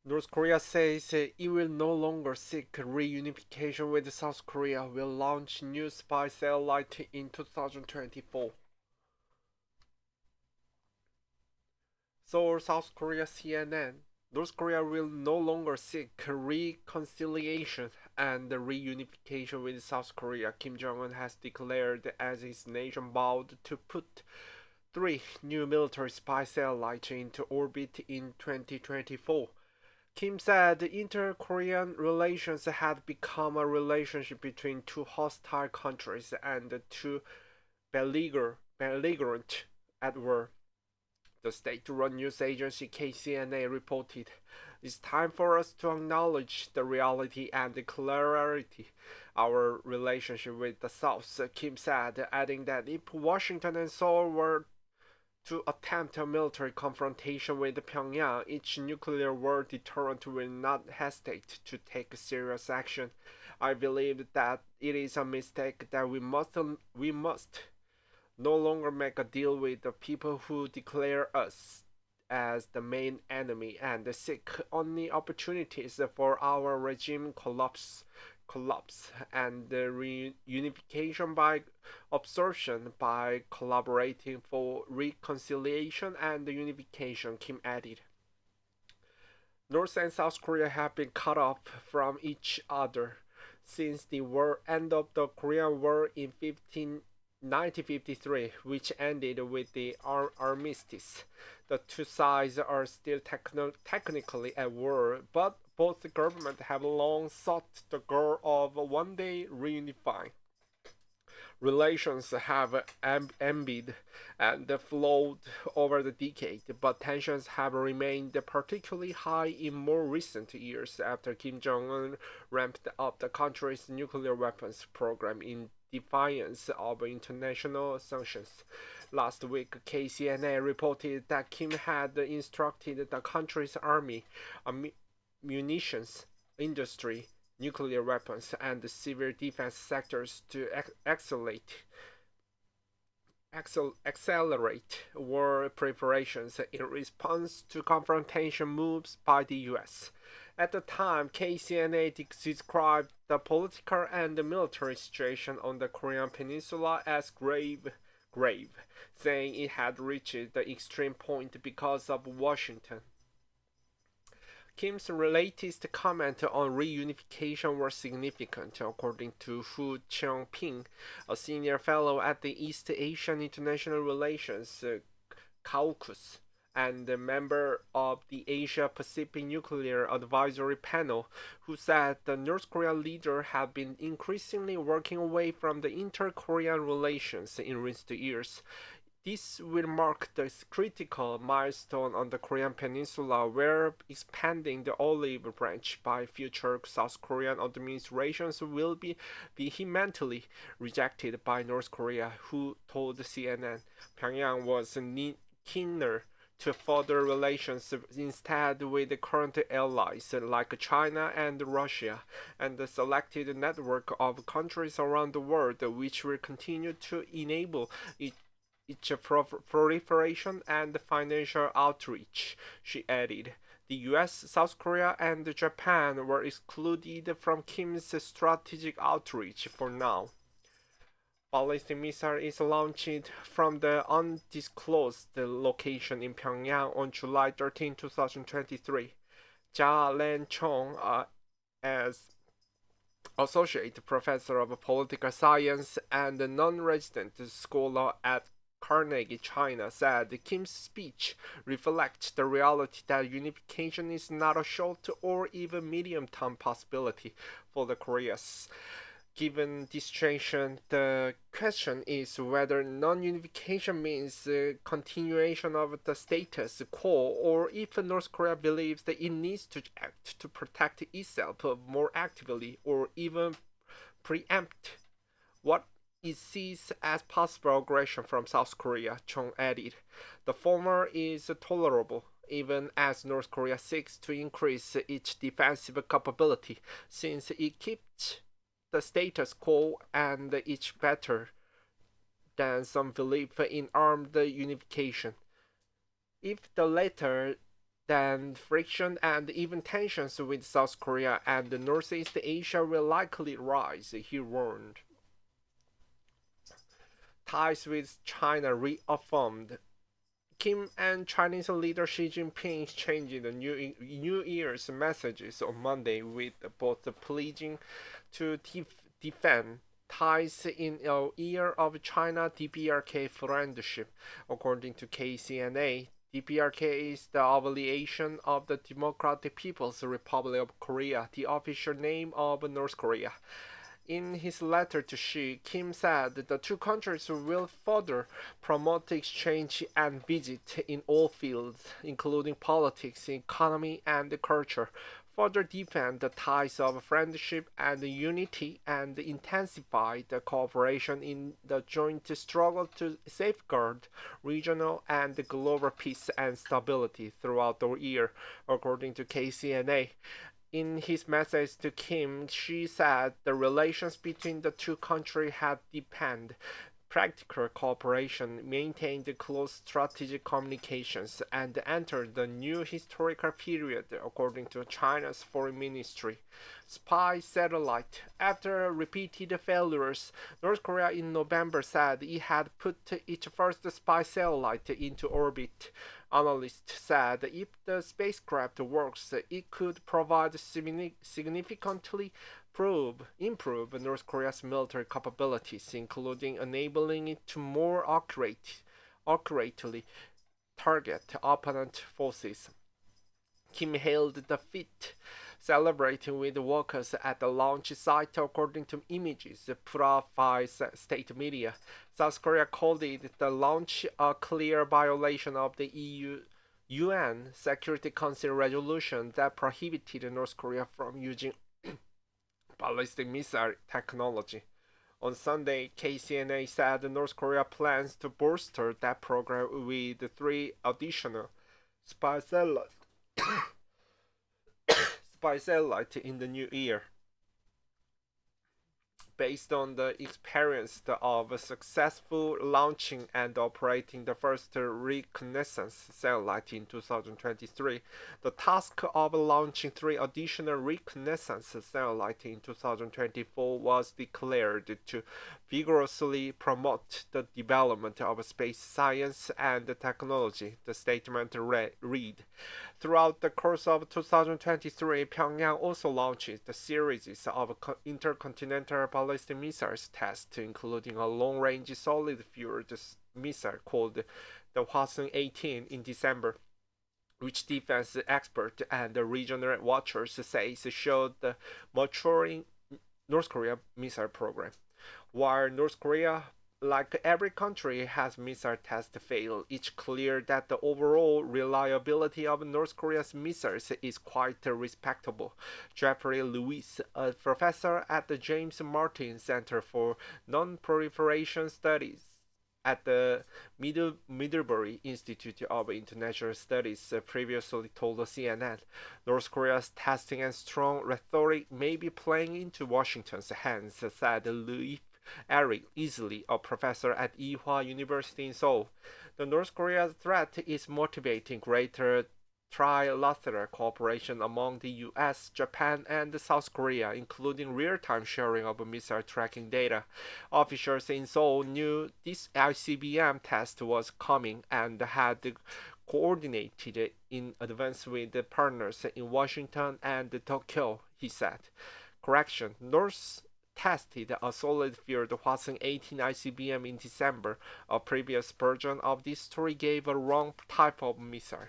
North Korea says it will no longer seek reunification with South Korea, will launch new spy satellite in 2024. So South Korea CNN. North Korea will no longer seek reconciliation and reunification with South Korea. Kim Jong-un has declared as his nation vowed to put three new military spy satellites into orbit in 2024. Kim said inter-Korean relations had become a relationship between two hostile countries and two belligerent at war. The state-run news agency KCNA reported, "It's time for us to acknowledge the reality and the clarity our relationship with the South," Kim said, adding that if Washington and Seoul were to attempt a military confrontation with Pyongyang, each nuclear war deterrent will not hesitate to take serious action. "I believe that it is a mistake that we must no longer make a deal with the people who declare us as the main enemy and seek only opportunities for our regime collapse and reunification by absorption by collaborating for reconciliation and unification," Kim added. North and South Korea have been cut off from each other since the end of the Korean War in 1953, which ended with the armistice. The two sides are still technically at war, but both governments have long sought the goal of one day reunifying. Relations have ebbed and flowed over the decade, but tensions have remained particularly high in more recent years after Kim Jong un ramped up the country's nuclear weapons program in defiance of international sanctions. Last week, KCNA reported that Kim had instructed the country's army, munitions industry, nuclear weapons, and the civil defense sectors to accelerate war preparations in response to confrontation moves by the US. At the time, KCNA described the political and military situation on the Korean Peninsula as grave, saying it had reached the extreme point because of Washington. Kim's latest comment on reunification was significant, according to Hu Cheng-ping, a senior fellow at the East Asian International Relations Caucus and a member of the Asia Pacific Nuclear Advisory Panel, who said the North Korean leader had been increasingly working away from the inter-Korean relations in recent years. This will mark the critical milestone on the Korean Peninsula where expanding the olive branch by future South Korean administrations will be vehemently rejected by North Korea, who told CNN Pyongyang was keener to further relations instead with the current allies like China and Russia, and the selected network of countries around the world which will continue to enable its proliferation and financial outreach, she added. The US, South Korea, and Japan were excluded from Kim's strategic outreach for now. Ballistic missile is launched from the undisclosed location in Pyongyang on July 13, 2023. Jia Lan Chong, as associate professor of political science and non-resident scholar at Carnegie, China, said Kim's speech reflects the reality that unification is not a short or even medium-term possibility for the Koreas. Given this situation, the question is whether non-unification means continuation of the status quo, or if North Korea believes that it needs to act to protect itself more actively, or even preempt what it sees as possible aggression from South Korea, Chung added. The former is tolerable, even as North Korea seeks to increase its defensive capability, since it keeps the status quo and it's better than some belief in armed unification. If the latter, then friction and even tensions with South Korea and Northeast Asia will likely rise, he warned. Ties with China reaffirmed. Kim and Chinese leader Xi Jinping exchanged the New Year's messages on Monday, with both pledging to defend ties in a year of China DPRK friendship, according to KCNA. DPRK is the abbreviation of the Democratic People's Republic of Korea, the official name of North Korea. In his letter to Xi, Kim said the two countries will further promote exchange and visit in all fields, including politics, economy, and culture, further deepen the ties of friendship and unity, and intensify the cooperation in the joint struggle to safeguard regional and global peace and stability throughout the year, according to KCNA. In his message to Kim, she said the relations between the two countries had deepened practical cooperation, maintained close strategic communications, and entered the new historical period, according to China's foreign ministry. Spy satellite. After repeated failures, North Korea in November said it had put its first spy satellite into orbit. Analysts said if the spacecraft works, it could provide significantly improve North Korea's military capabilities, including enabling it to more accurately target opponent forces. Kim hailed the feat, celebrating with workers at the launch site, according to images put out by state media. South Korea called it the launch a clear violation of the UN Security Council resolution that prohibited North Korea from using ballistic missile technology. On Sunday, KCNA said North Korea plans to bolster that program with three additional spy satellites in the new year. Based on the experience of successful launching and operating the first reconnaissance satellite in 2023, the task of launching three additional reconnaissance satellites in 2024 was declared to vigorously promote the development of space science and technology, the statement read. Throughout the course of 2023, Pyongyang also launched a series of intercontinental ballistic missiles tests, including a long-range solid-fueled missile called the Hwasong-18 in December, which defense experts and regional watchers say showed the maturing North Korea missile program. While North Korea, like every country, has missile tests failed, it's clear that the overall reliability of North Korea's missiles is quite respectable. Jeffrey Lewis, a professor at the James Martin Center for Non-Proliferation Studies at the Middlebury Institute of International Studies, previously told CNN, North Korea's testing and strong rhetoric may be playing into Washington's hands, said Louis Eric Easley, a professor at Ewha University in Seoul. The North Korea threat is motivating greater trilateral cooperation among the US, Japan, and South Korea, including real-time sharing of missile tracking data. Officials in Seoul knew this ICBM test was coming and had coordinated in advance with partners in Washington and Tokyo, he said. Correction, North tested a solid-fueled Hwasong-18 ICBM in December. A previous version of this story gave a wrong type of missile.